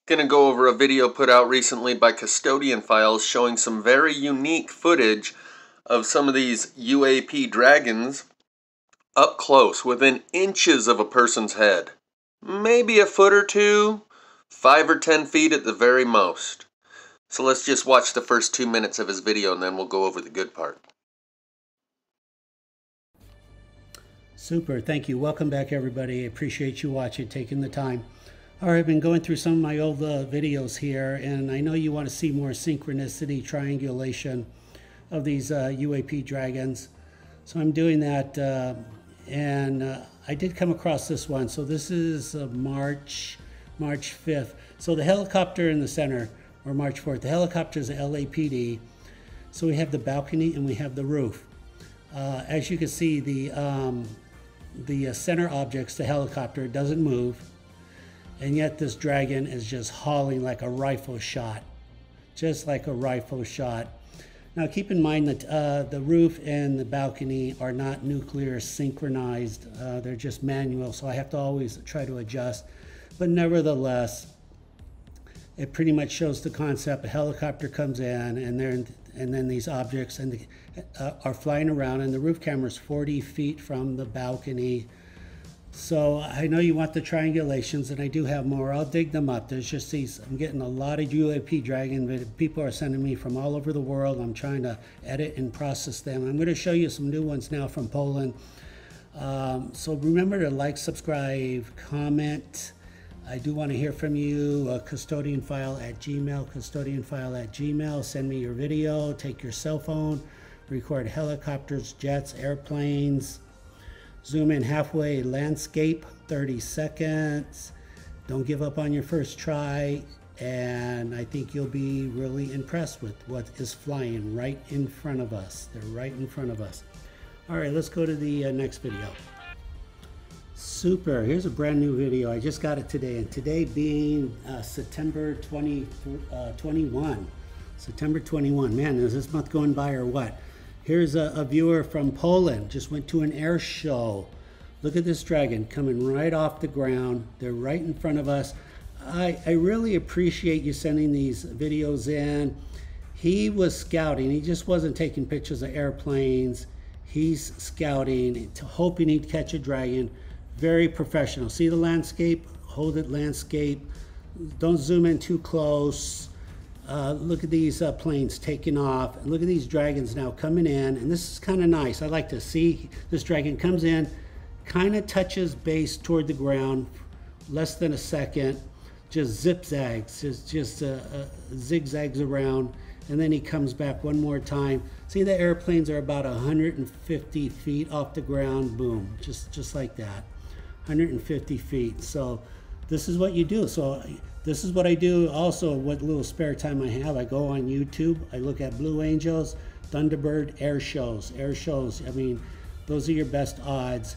Going to go over a video put out recently by Custodian Files showing some very unique footage of some of these UAP dragons up close, within inches of a person's head. Maybe a foot or two, 5 or 10 feet at the very most. So let's just watch the first 2 minutes of his video and then we'll go over the good part. Super, thank you. Welcome back, everybody. I appreciate you watching, taking the time. All right, I've been going through some of my old videos here, and I know you want to see more synchronicity, triangulation of these UAP dragons. So I'm doing that, and I did come across this one. So this is March 5th. So the helicopter in the center, or March 4th. The helicopter is the LAPD. So we have the balcony and we have the roof. As you can see, the center objects, the helicopter, doesn't move, and yet this dragon is just hauling like a rifle shot, just like a rifle shot. Now keep in mind that the roof and the balcony are not nuclear synchronized, they're just manual, so I have to always try to adjust, but nevertheless it pretty much shows the concept. A helicopter comes in, and then these objects are flying around, and the roof camera is 40 feet from the balcony. So I know you want the triangulations, and I do have more. I'll dig them up. There's just these, I'm getting a lot of UAP dragon. People are sending me from all over the world. I'm trying to edit and process them. I'm going to show you some new ones now from Poland. So remember to like, subscribe, comment. I do want to hear from you. Custodianfile@gmail, custodianfile@gmail. Send me your video. Take your cell phone. Record helicopters, jets, airplanes. Zoom in halfway, landscape, 30 seconds. Don't give up on your first try. And I think you'll be really impressed with what is flying right in front of us. They're right in front of us. All right, let's go to the next video. Super, here's a brand new video. I just got it today, and today being September 21. September 21. Man, is this month going by or what? Here's a viewer from Poland, just went to an air show. Look at this dragon coming right off the ground. They're right in front of us. I really appreciate you sending these videos in. He was scouting. He just wasn't taking pictures of airplanes. He's scouting, hoping he'd catch a dragon. Very professional. See the landscape? Hold it landscape. Don't zoom in too close. Look at these planes taking off. And look at these dragons now coming in. And this is kind of nice. I like to see this dragon comes in, kind of touches base toward the ground, less than a second, just zigzags, just zigzags around. And then he comes back one more time. See, the airplanes are about 150 feet off the ground. Boom, just like that. 150 feet. So this is what you do. So this is what I do also. What little spare time I have, I go on YouTube, I look at Blue Angels, Thunderbird air shows. I mean, those are your best odds.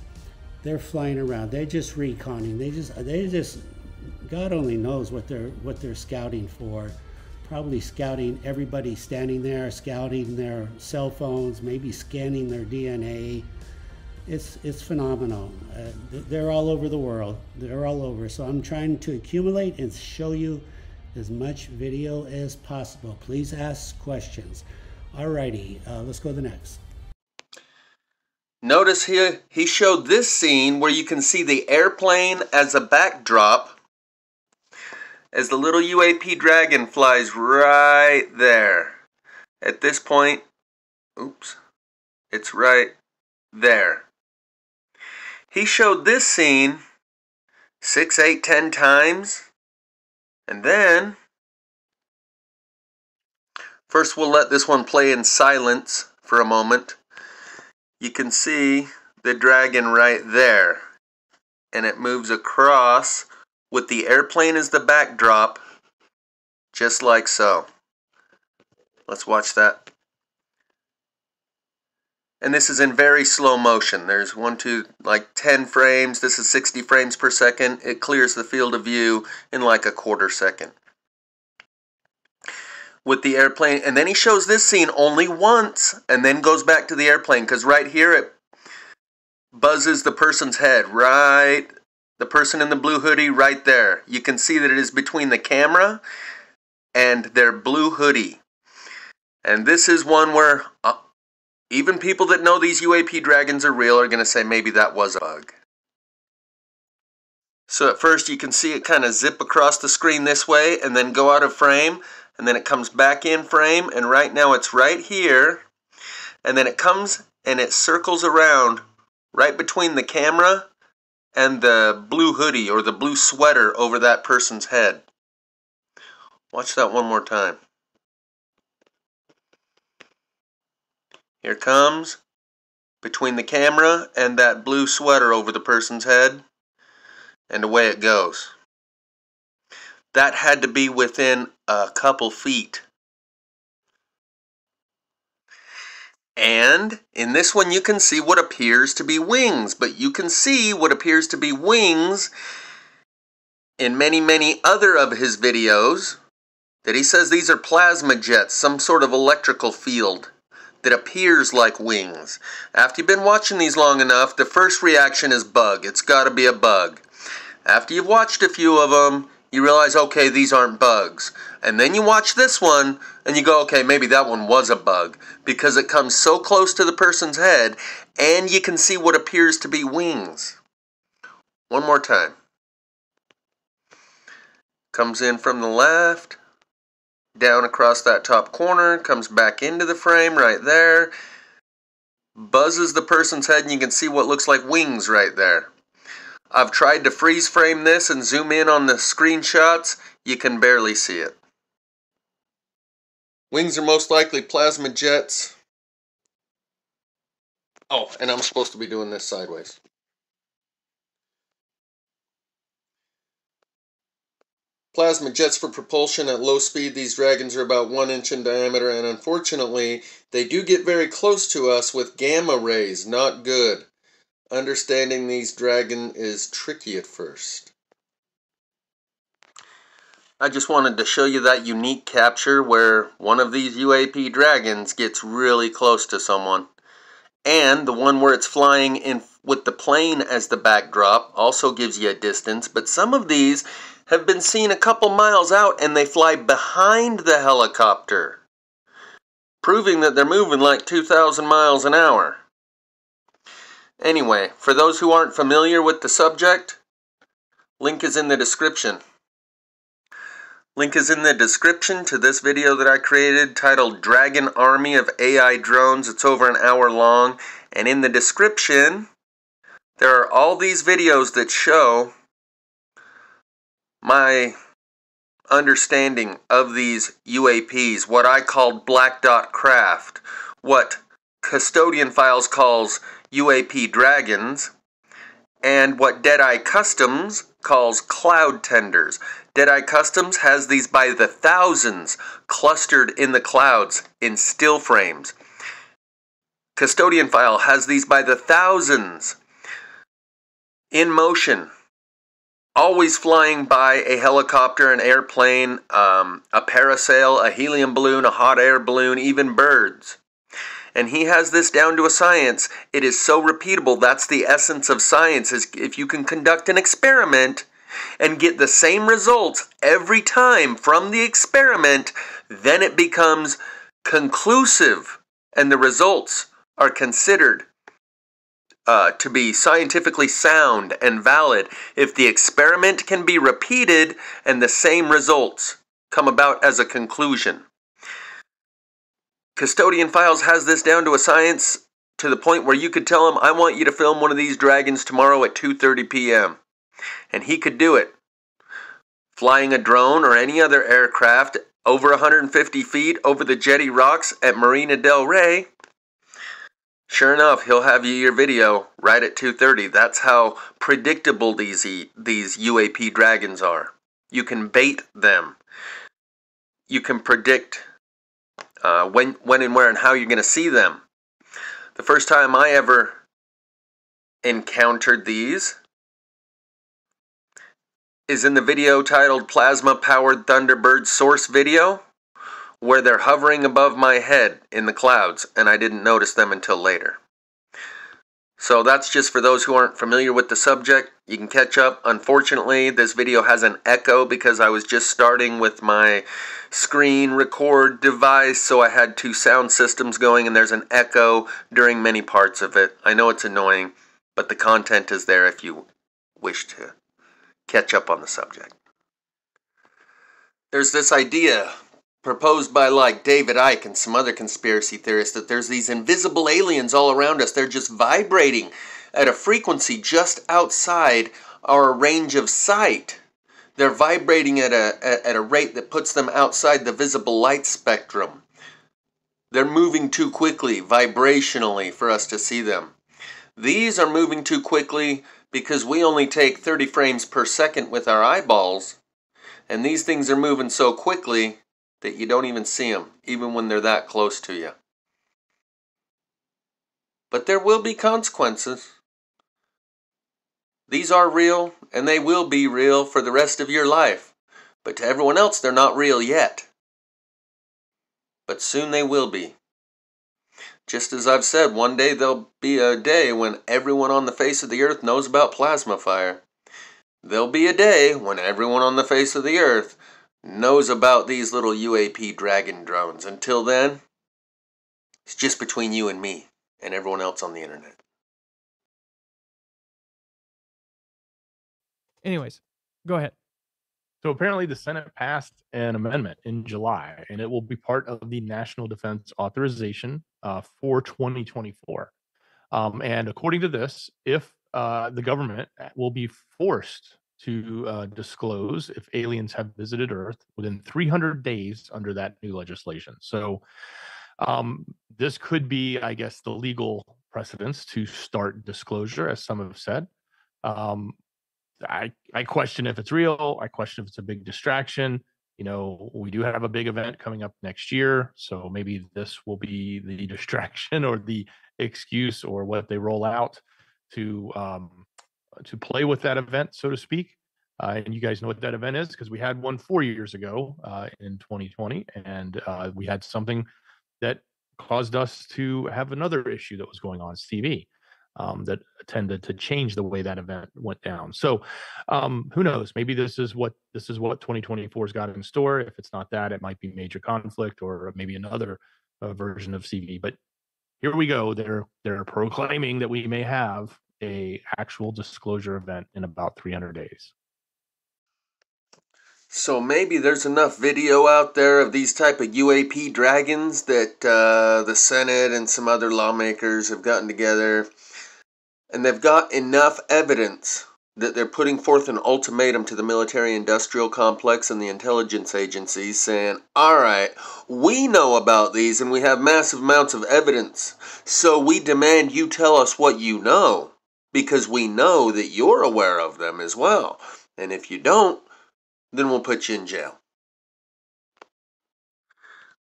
They're flying around. They're just reconning. They just God only knows what they're scouting for. Probably scouting everybody standing there, scouting their cell phones, maybe scanning their DNA. It's phenomenal. They're all over the world. They're all over. So I'm trying to accumulate and show you as much video as possible. Please ask questions. Alrighty, let's go to the next. Notice here, he showed this scene where you can see the airplane as a backdrop as the little UAP dragon flies right there. At this point, oops, it's right there. He showed this scene 6, 8, 10 times, and then first we'll let this one play in silence for a moment. You can see the dragon right there, and it moves across with the airplane as the backdrop, just like so. Let's watch that. And this is in very slow motion. There's 10 frames. This is 60 frames per second. It clears the field of view in like a quarter second. With the airplane, and then he shows this scene only once, and then goes back to the airplane, because right here it buzzes the person's head right the person in the blue hoodie right there. You can see that it is between the camera and their blue hoodie. And this is one where even people that know these UAP dragons are real are going to say maybe that was a bug. So at first you can see it kind of zip across the screen this way and then go out of frame, and then it comes back in frame, and right now it's right here, and then it comes and it circles around right between the camera and the blue hoodie or the blue sweater over that person's head. Watch that one more time. Here it comes between the camera and that blue sweater over the person's head, and away it goes. That had to be within a couple feet. And in this one you can see what appears to be wings, but you can see what appears to be wings in many, many other of his videos that he says these are plasma jets, some sort of electrical field that appears like wings. After you've been watching these long enough, the first reaction is bug. It's got to be a bug. After you've watched a few of them, you realize, okay, these aren't bugs. And then you watch this one, and you go, okay, maybe that one was a bug, because it comes so close to the person's head, and you can see what appears to be wings. One more time. Comes in from the left, down across that top corner, comes back into the frame right there, buzzes the person's head, and you can see what looks like wings right there. I've tried to freeze frame this and zoom in on the screenshots. You can barely see it. Wings are most likely plasma jets. Oh, and I'm supposed to be doing this sideways. Plasma jets for propulsion at low speed. These dragons are about 1 inch in diameter, and unfortunately, they do get very close to us with gamma rays. Not good. Understanding these dragons is tricky at first. I just wanted to show you that unique capture where one of these UAP dragons gets really close to someone. And the one where it's flying in with the plane as the backdrop also gives you a distance, but some of these have been seen a couple miles out and they fly behind the helicopter, proving that they're moving like 2,000 miles an hour. Anyway, for those who aren't familiar with the subject, link is in the description. Link is in the description to this video that I created titled Dragon Army of AI Drones. It's over an hour long. And in the description, there are all these videos that show my understanding of these UAPs, what I called black dot craft, what Custodian Files calls UAP dragons, and what Deadeye Customs calls cloud tenders. Deadeye Customs has these by the thousands clustered in the clouds in still frames. Custodian File has these by the thousands in motion, always flying by a helicopter, an airplane, a parasail, a helium balloon, a hot air balloon, even birds. And he has this down to a science. It is so repeatable. That's the essence of science, is if you can conduct an experiment and get the same results every time from the experiment, then it becomes conclusive and the results are considered to be scientifically sound and valid if the experiment can be repeated and the same results come about as a conclusion. Custodian Files has this down to a science to the point where you could tell him, I want you to film one of these dragons tomorrow at 2:30 p.m. And he could do it. Flying a drone or any other aircraft over 150 feet over the jetty rocks at Marina del Rey, sure enough, he'll have you your video right at 2:30. That's how predictable these UAP dragons are. You can bait them. You can predict when and where and how you're going to see them. The first time I ever encountered these is in the video titled Plasma Powered Thunderbird Source Video, where they're hovering above my head in the clouds, and I didn't notice them until later. So that's just for those who aren't familiar with the subject. You can catch up. Unfortunately, this video has an echo because I was just starting with my screen record device, so I had two sound systems going, and there's an echo during many parts of it. I know it's annoying, but the content is there if you wish to catch up on the subject. There's this idea proposed by like David Icke and some other conspiracy theorists that there's these invisible aliens all around us. They're just vibrating at a frequency just outside our range of sight. They're vibrating at a rate that puts them outside the visible light spectrum. They're moving too quickly vibrationally for us to see them. These are moving too quickly because we only take 30 frames per second with our eyeballs, and these things are moving so quickly that you don't even see them, even when they're that close to you. But there will be consequences. These are real, and they will be real for the rest of your life. But to everyone else, they're not real yet. But soon they will be. Just as I've said, one day there'll be a day when everyone on the face of the earth knows about plasma fire. There'll be a day when everyone on the face of the earth knows about these little UAP Dragon drones. Until then, it's just between you and me and everyone else on the internet. Anyways, go ahead. So apparently the Senate passed an amendment in July, and it will be part of the National Defense Authorization for 2024. And according to this, if the government will be forced to disclose if aliens have visited Earth within 300 days under that new legislation. So this could be, I guess, the legal precedence to start disclosure, as some have said. I question if it's real. I question if it's a big distraction. You know, we do have a big event coming up next year, so maybe this will be the distraction or the excuse or what they roll out to play with that event, so to speak. And you guys know what that event is because we had one 4 years ago in 2020, and we had something that caused us to have another issue that was going on TV. That tended to change the way that event went down. So who knows? Maybe this is what 2024's got in store. If it's not that, it might be major conflict or maybe another version of CV. But here we go. They're proclaiming that we may have a actual disclosure event in about 300 days. So maybe there's enough video out there of these type of UAP dragons that the Senate and some other lawmakers have gotten together, and they've got enough evidence that they're putting forth an ultimatum to the military-industrial complex and the intelligence agencies saying, all right, we know about these and we have massive amounts of evidence, so we demand you tell us what you know, because we know that you're aware of them as well. And if you don't, then we'll put you in jail.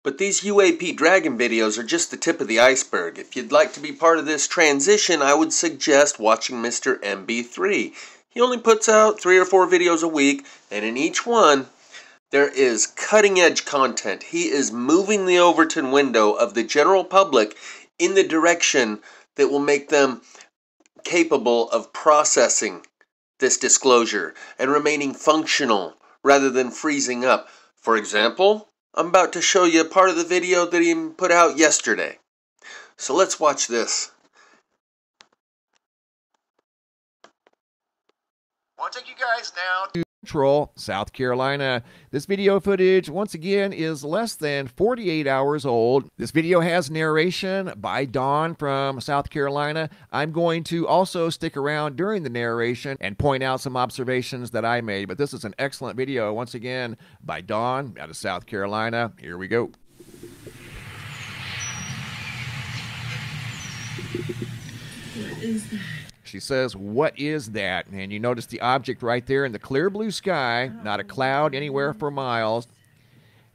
But these UAP Dragon videos are just the tip of the iceberg. If you'd like to be part of this transition, I would suggest watching Mr. MB3. He only puts out 3 or 4 videos a week, and in each one, there is cutting-edge content. He is moving the Overton window of the general public in the direction that will make them capable of processing this disclosure and remaining functional rather than freezing up. For example, I'm about to show you a part of the video that he put out yesterday. So let's watch this. I want to take you guys now to Central, South Carolina. This video footage, once again, is less than 48 hours old. This video has narration by Dawn from South Carolina. I'm going to also stick around during the narration and point out some observations that I made. But this is an excellent video, once again, by Dawn out of South Carolina. Here we go. What is that? She says, what is that? And you notice the object right there in the clear blue sky, not a cloud anywhere for miles.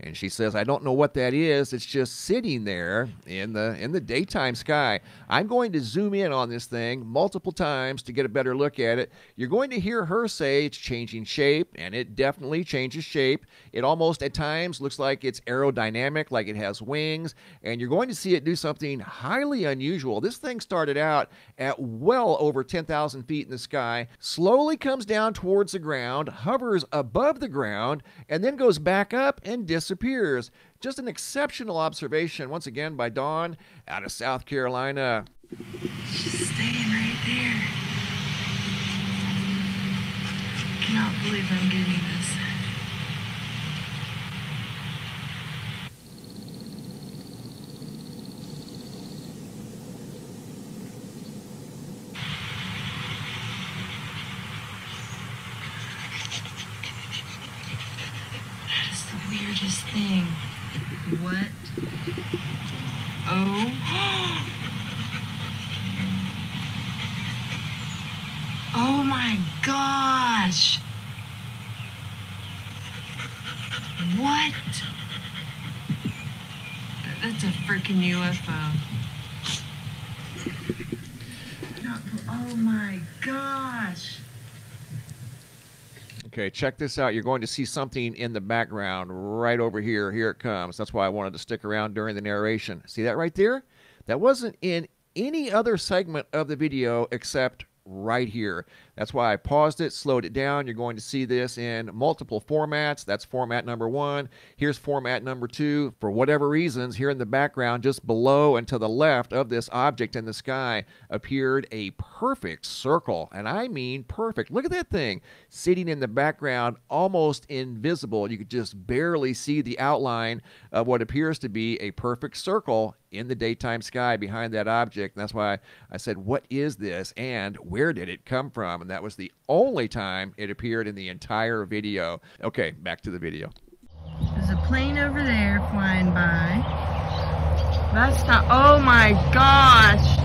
And she says, I don't know what that is. It's just sitting there in the daytime sky. I'm going to zoom in on this thing multiple times to get a better look at it. You're going to hear her say it's changing shape, and it definitely changes shape. It almost at times looks like it's aerodynamic, like it has wings, and you're going to see it do something highly unusual. This thing started out at well over 10,000 feet in the sky, slowly comes down towards the ground, hovers above the ground, and then goes back up and disappears. Just an exceptional observation, once again, by Dawn out of South Carolina. She's staying right there. I cannot believe I'm getting this. That is the weirdest thing. What? Oh. Oh my gosh! What? That's a freaking UFO. Oh my gosh! Okay, check this out. You're going to see something in the background right over here. Here it comes. That's why I wanted to stick around during the narration. See that right there? That wasn't in any other segment of the video except right here. That's why I paused it, slowed it down. You're going to see this in multiple formats. That's format number 1. Here's format number 2. For whatever reasons, here in the background, just below and to the left of this object in the sky, appeared a perfect circle. And I mean perfect. Look at that thing sitting in the background, almost invisible. You could just barely see the outline of what appears to be a perfect circle in the daytime sky behind that object. And that's why I said, what is this and where did it come from? And that was the only time it appeared in the entire video. Okay, back to the video. There's a plane over there flying by. That's not. Oh my gosh!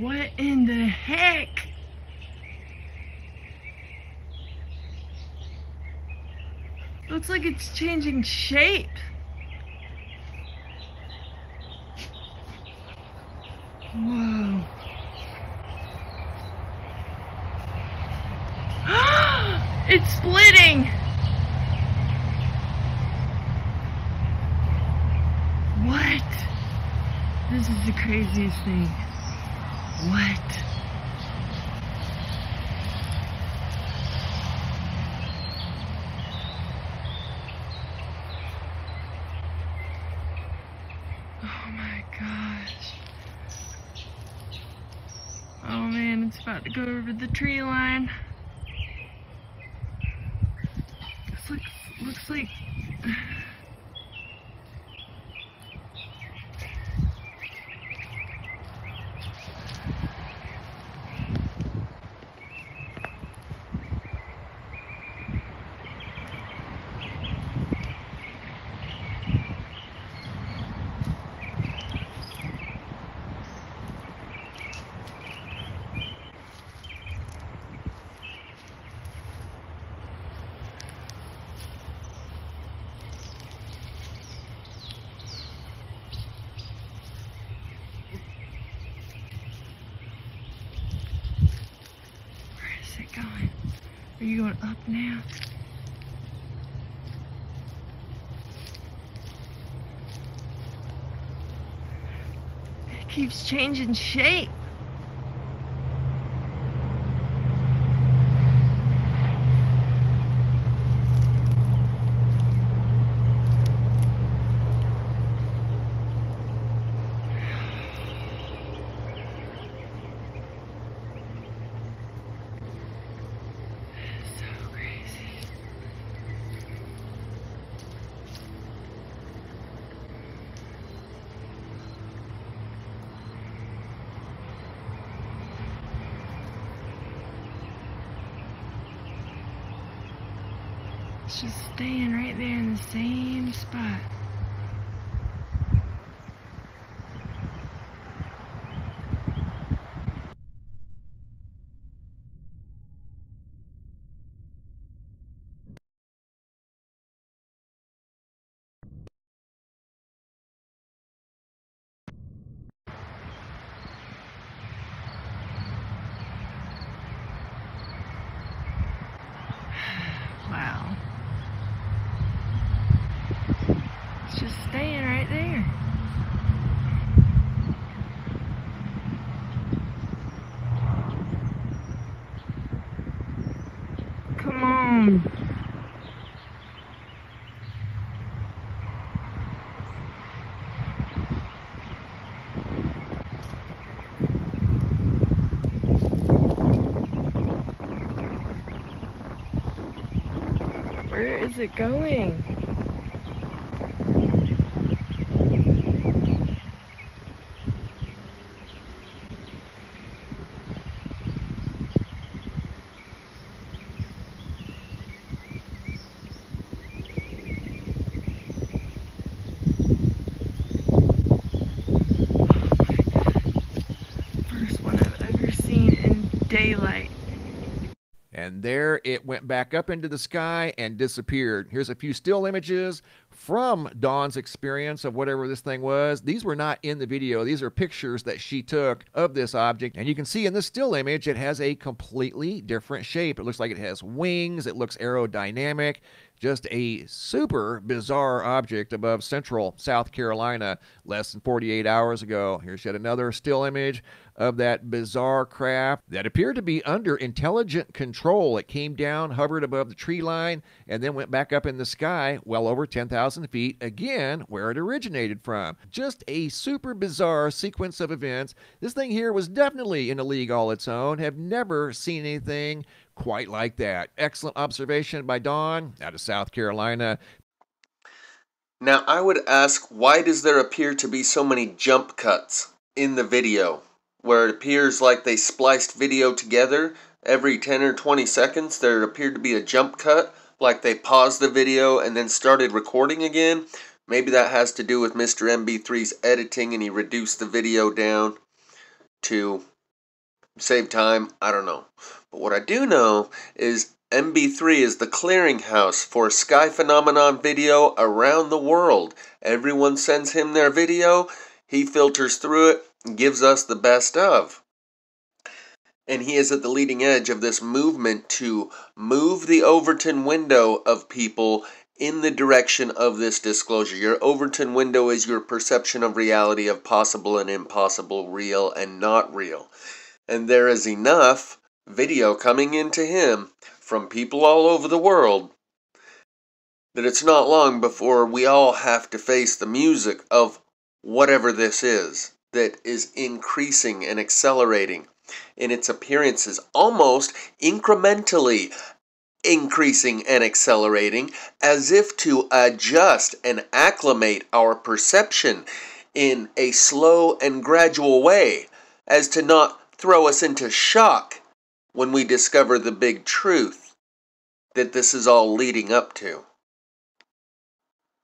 What in the heck? Looks like it's changing shape. Whoa. It's splitting. What? This is the craziest thing. What? Oh my gosh. Oh man, it's about to go over the tree line. Looks like it going? Are you going up now? It keeps changing shape. It's just staying right there in the same spot. Wow. It's just staying right there. Come on. Where is it going? First one I've ever seen in daylight. And there it went back up into the sky and disappeared. Here's a few still images from Dawn's experience of whatever this thing was. These were not in the video. These are pictures that she took of this object. And you can see in this still image, it has a completely different shape. It looks like it has wings. It looks aerodynamic. Just a super bizarre object above central South Carolina less than 48 hours ago. Here's yet another still image of that bizarre craft that appeared to be under intelligent control. It came down, hovered above the tree line, and then went back up in the sky well over 10,000 feet, again, where it originated from. Just a super bizarre sequence of events. This thing here was definitely in a league all its own. Have never seen anything quite like that. Excellent observation by Dawn out of South Carolina. Now, I would ask, why does there appear to be so many jump cuts in the video, where it appears like they spliced video together every 10 or 20 seconds? There appeared to be a jump cut, like they paused the video and then started recording again. Maybe that has to do with Mr. MB3's editing and he reduced the video down to save time. I don't know. But what I do know is MB3 is the clearinghouse for sky phenomenon video around the world. Everyone sends him their video, he filters through it, and gives us the best of. And he is at the leading edge of this movement to move the Overton window of people in the direction of this disclosure. Your Overton window is your perception of reality, of possible and impossible, real and not real. And there is enough video coming into him from people all over the world that it's not long before we all have to face the music of whatever this is that is increasing and accelerating in its appearances, almost incrementally increasing and accelerating, as if to adjust and acclimate our perception in a slow and gradual way, as to not throw us into shock when we discover the big truth that this is all leading up to.